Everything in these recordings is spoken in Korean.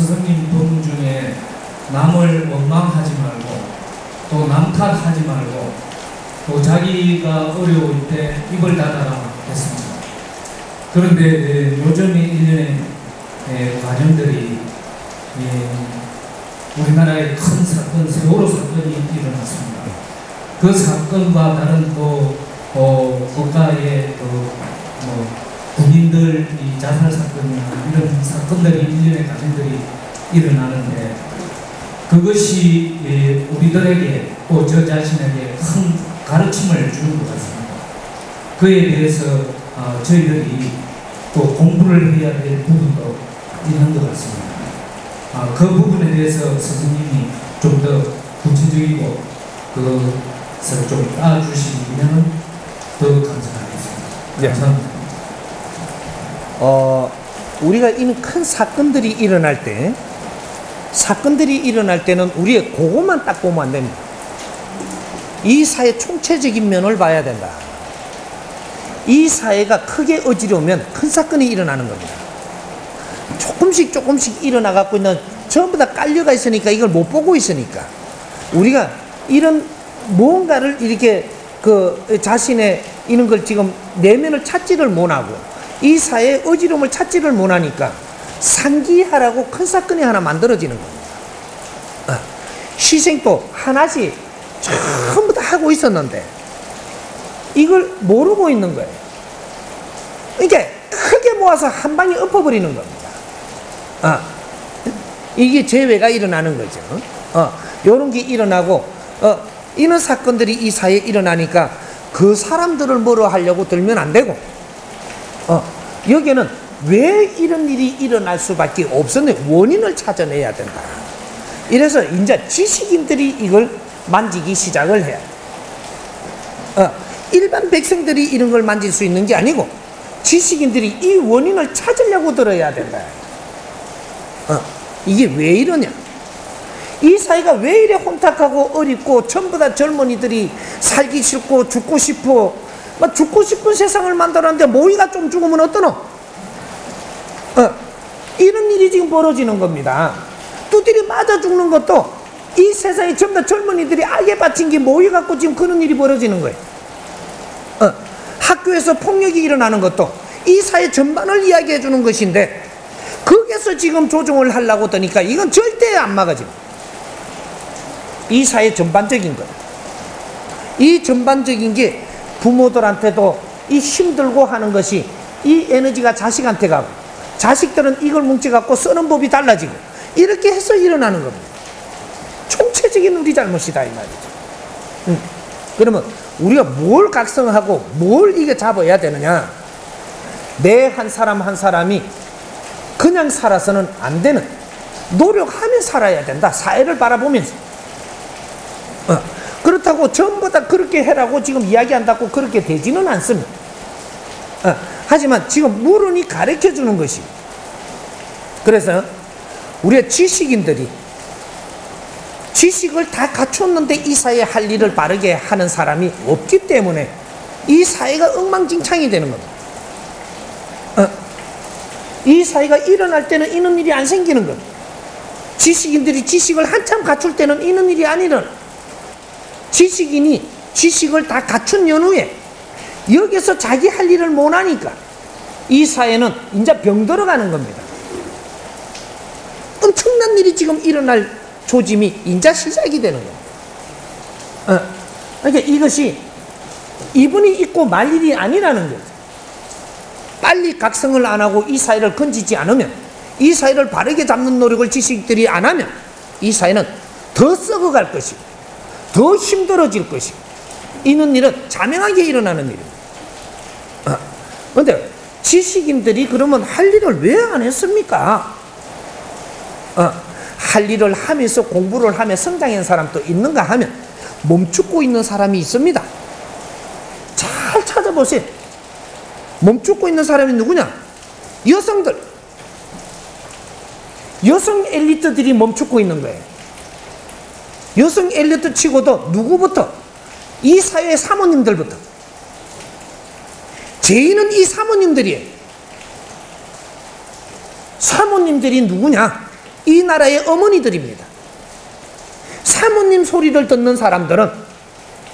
스승님 법 중에 남을 원망하지 말고 또 남 탓하지 말고 또 자기가 어려울 때 입을 닫아라 했습니다. 그런데 요즘 일련의 과정들이 우리나라의 큰 사건, 세월호 사건이 일어났습니다. 그 사건과 다른 또 국가의 군인들 자살 사건이나 이런 사건들이 일련의 과정들이 일어나는데 그것이 우리들에게 또 저 자신에게 큰 가르침을 주는 것 같습니다. 그에 대해서 저희들이 또 공부를 해야 될 부분도 있는 것 같습니다. 그 부분에 대해서 스승님이 좀 더 구체적이고 그것을 좀 따주시면 더 감사하겠습니다. 네. 감사합니다. 우리가 이런 큰 사건들이 일어날 때는 우리의 그것만 딱 보면 안 됩니다. 이 사회 총체적인 면을 봐야 된다. 이 사회가 크게 어지러우면 큰 사건이 일어나는 겁니다. 조금씩 일어나갖고 있는 전부 다 깔려가 있으니까 이걸 못 보고 있으니까 우리가 이런 무언가를 이렇게 자신의 이런 걸 지금 내면을 찾지를 못하고 이 사회의 어지러움을 찾지를 못하니까 상기하라고 큰 사건이 하나 만들어지는 겁니다. 희생도 하나씩 전부 다 하고 있었는데 이걸 모르고 있는 거예요. 이게 크게 모아서 한 방에 엎어버리는 겁니다. 이게 재회가 일어나는 거죠. 요런 게 일어나고 이런 사건들이 이 사회에 일어나니까 그 사람들을 뭐로 하려고 들면 안 되고 여기는 왜 이런 일이 일어날 수밖에 없었는지 원인을 찾아내야 된다. 이래서 이제 지식인들이 이걸 만지기 시작을 해야 돼. 일반 백성들이 이런 걸 만질 수 있는 게 아니고 지식인들이 이 원인을 찾으려고 들어야 된다. 이게 왜 이러냐? 이 사회가 왜 이래 혼탁하고 어렵고 전부 다 젊은이들이 살기 싫고 죽고 싶어 죽고 싶은 세상을 만들었는데 모이가 좀 죽으면 어떠노? 이런 일이 지금 벌어지는 겁니다. 두드려 맞아 죽는 것도 이 세상에 전부 다 젊은이들이 악에 바친 게 모여갖고 지금 그런 일이 벌어지는 거예요. 학교에서 폭력이 일어나는 것도 이 사회 전반을 이야기해 주는 것인데 거기에서 지금 조정을 하려고 하니까 이건 절대 안 막아집니다. 이 사회 전반적인 거예요. 이 전반적인 게 부모들한테도 이 힘들고 하는 것이 이 에너지가 자식한테 가고 자식들은 이걸 뭉쳐갖고 쓰는 법이 달라지고 이렇게 해서 일어나는 겁니다. 총체적인 우리 잘못이다 이 말이죠. 그러면 우리가 뭘 각성하고 뭘 이게 잡아야 되느냐? 내 한 사람 한 사람이 그냥 살아서는 안 되는 노력하며 살아야 된다. 사회를 바라보면서. 그렇다고 전부 다 그렇게 해라고 지금 이야기한다고 그렇게 되지는 않습니다. 하지만 지금 물은이 가르쳐 주는 것이 그래서 우리의 지식인들이 지식을 다 갖췄는데 이 사회에 할 일을 바르게 하는 사람이 없기 때문에 이 사회가 엉망진창이 되는 겁니다. 이 사회가 일어날 때는 이런 일이 안 생기는 겁니다. 지식인들이 지식을 한참 갖출 때는 이런 일이 안 일어나. 지식인이 지식을 다 갖춘 연후에 여기서 자기 할 일을 못하니까 이 사회는 이제 병들어가는 겁니다. 엄청난 일이 지금 일어날 조짐이 이제 시작이 되는 겁니다. 그러니까 이것이 이분이 있고 말 일이 아니라는 거죠. 빨리 각성을 안 하고 이 사회를 건지지 않으면 이 사회를 바르게 잡는 노력을 지식들이 안 하면 이 사회는 더 썩어갈 것이고 더 힘들어질 것이고 이런 일은 자명하게 일어나는 일입니다. 그런데 지식인들이 그러면 할 일을 왜 안 했습니까? 할 일을 하면서 공부를 하며 성장한 사람도 있는가 하면 멈추고 있는 사람이 있습니다. 잘 찾아보세요. 멈추고 있는 사람이 누구냐? 여성들. 여성 엘리트들이 멈추고 있는 거예요. 여성 엘리트 치고도 누구부터? 이 사회의 사모님들부터. 죄인은 이 사모님들이에요. 사모님들이 누구냐? 이 나라의 어머니들입니다. 사모님 소리를 듣는 사람들은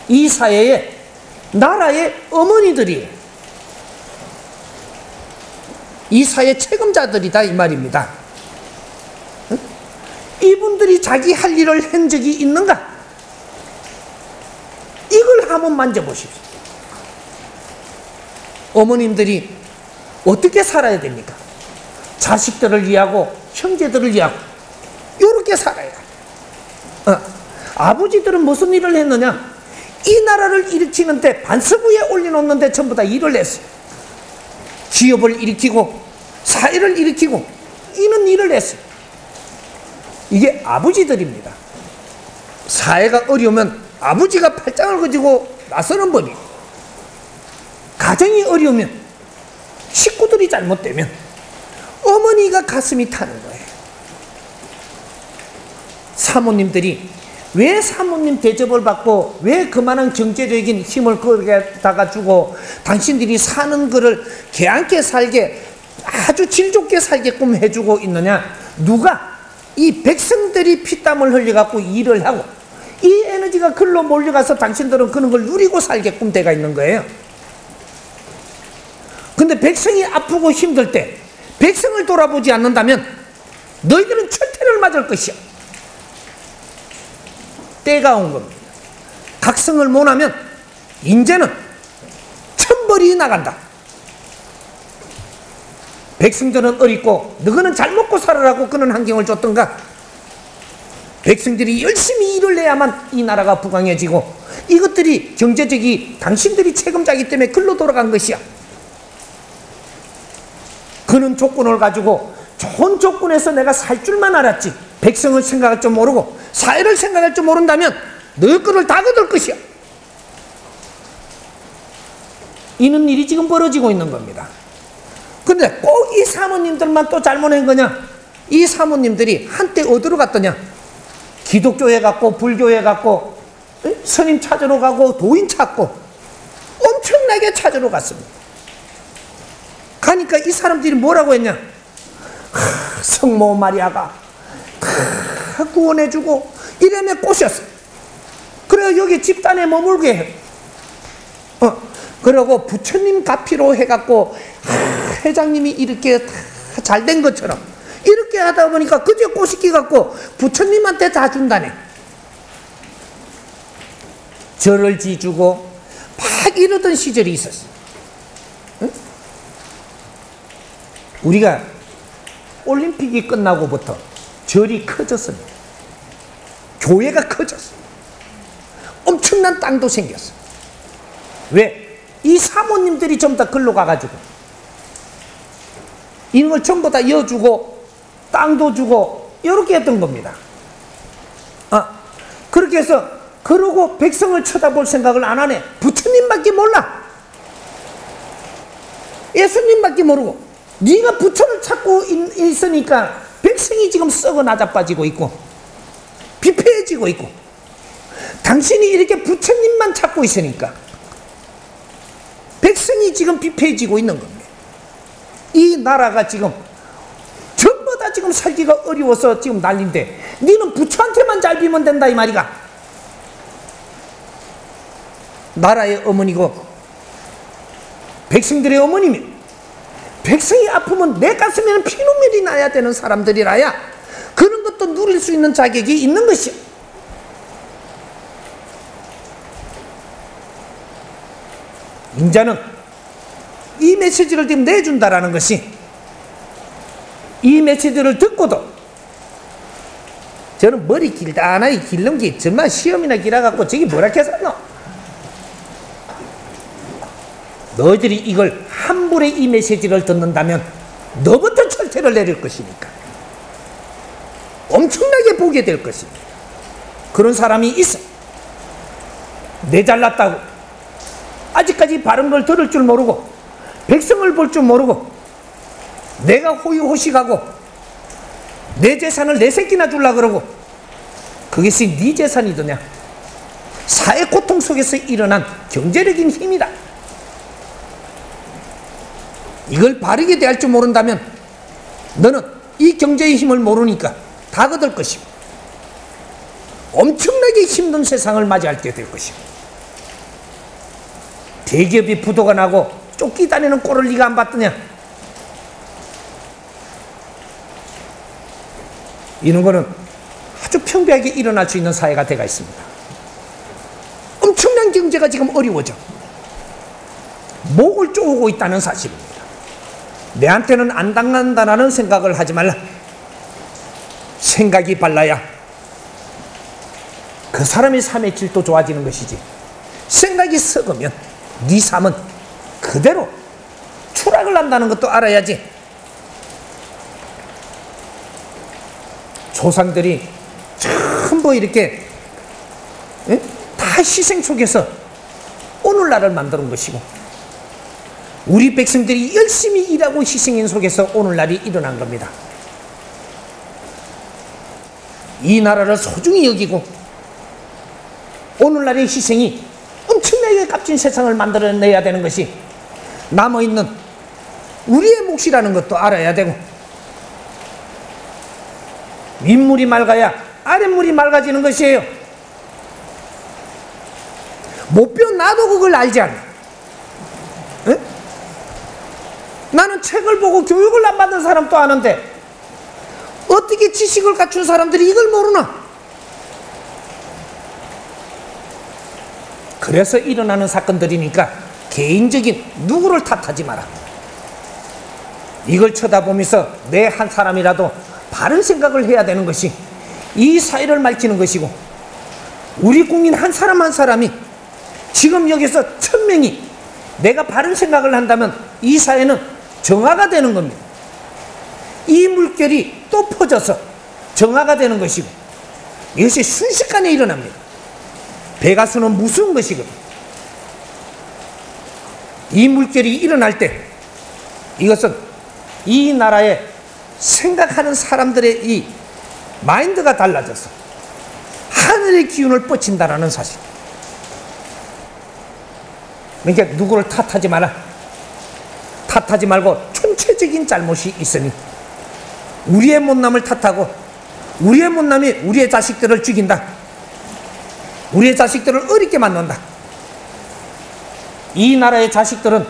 이 사회의 나라의 어머니들이에요. 이 사회 책임자들이다 이 말입니다. 이분들이 자기 할 일을 한 적이 있는가? 이걸 한번 만져보십시오. 어머님들이 어떻게 살아야 됩니까? 자식들을 위하고 형제들을 위하고 이렇게 살아야 돼. 아버지들은 무슨 일을 했느냐? 이 나라를 일으키는데 반석 위에 올려놓는데 전부 다 일을 했어요. 기업을 일으키고 사회를 일으키고 이런 일을 했어요. 이게 아버지들입니다. 사회가 어려우면 아버지가 팔짱을 가지고 나서는 법이에요. 가정이 어려우면 식구들이 잘못되면 어머니가 가슴이 타는 거예요. 사모님들이 왜 사모님 대접을 받고 왜 그만한 경제적인 힘을 거기에다가 주고 당신들이 사는 거를 개안게 살게 아주 질 좋게 살게끔 해주고 있느냐? 누가? 이 백성들이 피땀을 흘려갖고 일을 하고 이 에너지가 글로 몰려가서 당신들은 그런 걸 누리고 살게끔 돼가 있는 거예요. 근데 백성이 아프고 힘들 때 백성을 돌아보지 않는다면 너희들은 철퇴를 맞을 것이야. 때가 온 겁니다. 각성을 못하면 이제는 천벌이 나간다. 백성들은 어리고 너희는 잘 먹고 살아라고 그런 환경을 줬던가? 백성들이 열심히 일을 해야만 이 나라가 부강해지고 이것들이 경제적이 당신들이 책임자이기 때문에 글로 돌아간 것이야. 그런 조건을 가지고 좋은 조건에서 내가 살 줄만 알았지 백성을 생각할 줄 모르고 사회를 생각할 줄 모른다면 너희 거를 다 거둘 것이야. 이런 일이 지금 벌어지고 있는 겁니다. 그런데 꼭 이 사모님들만 또 잘못한 거냐? 이 사모님들이 한때 어디로 갔더냐? 기독교에 갔고 불교에 갔고 스님 찾으러 가고 도인 찾고 엄청나게 찾으러 갔습니다. 가니까 이 사람들이 뭐라고 했냐? 성모 마리아가 구원해주고 이름에 꼬셨어. 그래서 여기 집단에 머물게 해. 그러고 부처님 가피로 해갖고 회장님이 이렇게 잘 된 것처럼 이렇게 하다 보니까 그저 꼬시기 갖고 부처님한테 다 준다네. 절을 지주고 막 이러던 시절이 있었어. 응? 우리가 올림픽이 끝나고부터 절이 커졌습니다. 교회가 커졌어. 엄청난 땅도 생겼어. 왜? 이 사모님들이 전부 다 글로 가가지고 이런 걸 전부 다 이어주고 땅도 주고 이렇게 했던 겁니다. 그렇게 해서 그러고 백성을 쳐다볼 생각을 안 하네. 부처님밖에 몰라. 예수님밖에 모르고 네가 부처를 찾고 있으니까 백성이 지금 썩어 나자빠지고 있고 비폐해지고 있고 당신이 이렇게 부처님만 찾고 있으니까 백성이 지금 비폐해지고 있는 겁니다. 이 나라가 지금 전부 다 지금 살기가 어려워서 지금 난린데 너는 부처한테만 잘 비면 된다 이 말이가. 나라의 어머니고 백성들의 어머니면 백성이 아프면 내 가슴에는 피눈물이 나야 되는 사람들이라야 그런 것도 누릴 수 있는 자격이 있는 것이야. 인자는 이 메시지를 지금 내준다라는 것이 이 메시지를 듣고도 저는 머리 길다나이 길는 게 정말 시험이나 길어갖고 저기 뭐라 했었노? 너희들이 이걸 한 번에 이 메시지를 듣는다면 너부터 철퇴를 내릴 것이니까 엄청나게 보게 될 것입니다. 그런 사람이 있어. 내 잘났다고 아직까지 바른 걸 들을 줄 모르고 백성을 볼 줄 모르고 내가 호의호식하고 내 재산을 내 새끼나 주려고 그러고 그것이 네 재산이더냐? 사회 고통 속에서 일어난 경제적인 힘이다. 이걸 바르게 대할 줄 모른다면 너는 이 경제의 힘을 모르니까 다 거둘 것이고 엄청나게 힘든 세상을 맞이하게 될 것이고 대기업이 부도가 나고 쫓기다니는 꼴을 네가 안 봤더냐? 이런 거는 아주 평범하게 일어날 수 있는 사회가 되어 있습니다. 엄청난 경제가 지금 어려워져 목을 쪼고 있다는 사실입니다. 내한테는 안 당한다는 생각을 하지 말라. 생각이 발라야 그 사람의 삶의 질도 좋아지는 것이지, 생각이 썩으면 네 삶은 그대로 추락을 한다는 것도 알아야지. 조상들이 전부 이렇게 다 희생 속에서 오늘날을 만드는 것이고, 우리 백성들이 열심히 일하고 희생인 속에서 오늘날이 일어난 겁니다. 이 나라를 소중히 여기고 오늘날의 희생이 엄청나게 값진 세상을 만들어내야 되는 것이 남아있는 우리의 몫이라는 것도 알아야 되고, 윗물이 맑아야 아랫물이 맑아지는 것이에요. 못 배운 나도 그걸 알지 않나? 에? 나는 책을 보고 교육을 안 받은 사람도 아는데 어떻게 지식을 갖춘 사람들이 이걸 모르나? 그래서 일어나는 사건들이니까 개인적인 누구를 탓하지 마라. 이걸 쳐다보면서 내 한 사람이라도 바른 생각을 해야 되는 것이 이 사회를 밝히는 것이고, 우리 국민 한 사람 한 사람이 지금 여기서 1000명이 내가 바른 생각을 한다면 이 사회는 정화가 되는 겁니다. 이 물결이 또 퍼져서 정화가 되는 것이고, 이것이 순식간에 일어납니다. 배가수는 무서운 것이거든. 이 물결이 일어날 때 이것은 이 나라에 생각하는 사람들의 이 마인드가 달라져서 하늘의 기운을 뻗친다라는 사실. 그러니까 누구를 탓하지 마라. 탓하지 말고 총체적인 잘못이 있으니 우리의 못남을 탓하고 우리의 못남이 우리의 자식들을 죽인다, 우리의 자식들을 어렵게 만든다. 이 나라의 자식들은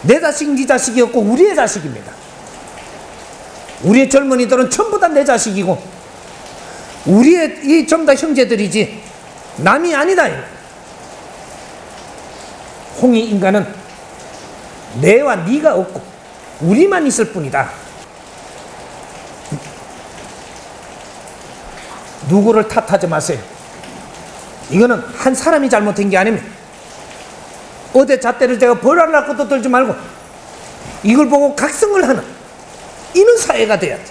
내 자식, 네 자식이 없고 우리의 자식입니다. 우리의 젊은이들은 전부 다 내 자식이고 우리의 이 전부 다 형제들이지 남이 아니다. 홍익 인간은 내와 네가 없고 우리만 있을 뿐이다. 누구를 탓하지 마세요. 이거는 한 사람이 잘못한 게 아닙니다. 어디 잣대를 제가 벌하려고 또 들지 말고 이걸 보고 각성을 하는 이런 사회가 돼야 돼.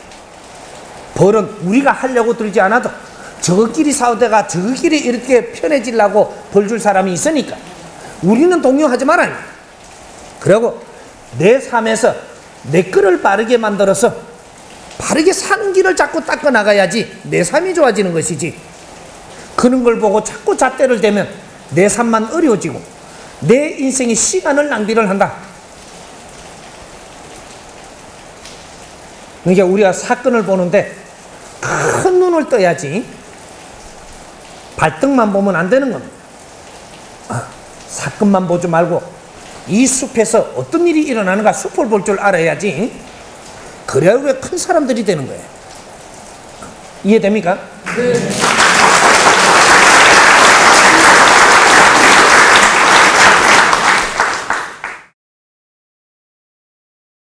벌은 우리가 하려고 들지 않아도 저끼리 싸우다가 저끼리 이렇게 편해지려고 벌 줄 사람이 있으니까 우리는 동요하지 말아요. 그리고 내 삶에서 내 거를 바르게 만들어서 바르게 사는 길을 자꾸 닦아 나가야지 내 삶이 좋아지는 것이지, 그런 걸 보고 자꾸 잣대를 대면 내 삶만 어려워지고 내 인생의 시간을 낭비를 한다. 그러니까 우리가 사건을 보는데 큰 눈을 떠야지 발등만 보면 안 되는 겁니다. 사건만 보지 말고 이 숲에서 어떤 일이 일어나는가 숲을 볼 줄 알아야지. 그래야 우리가 큰 사람들이 되는 거예요. 이해됩니까? 네.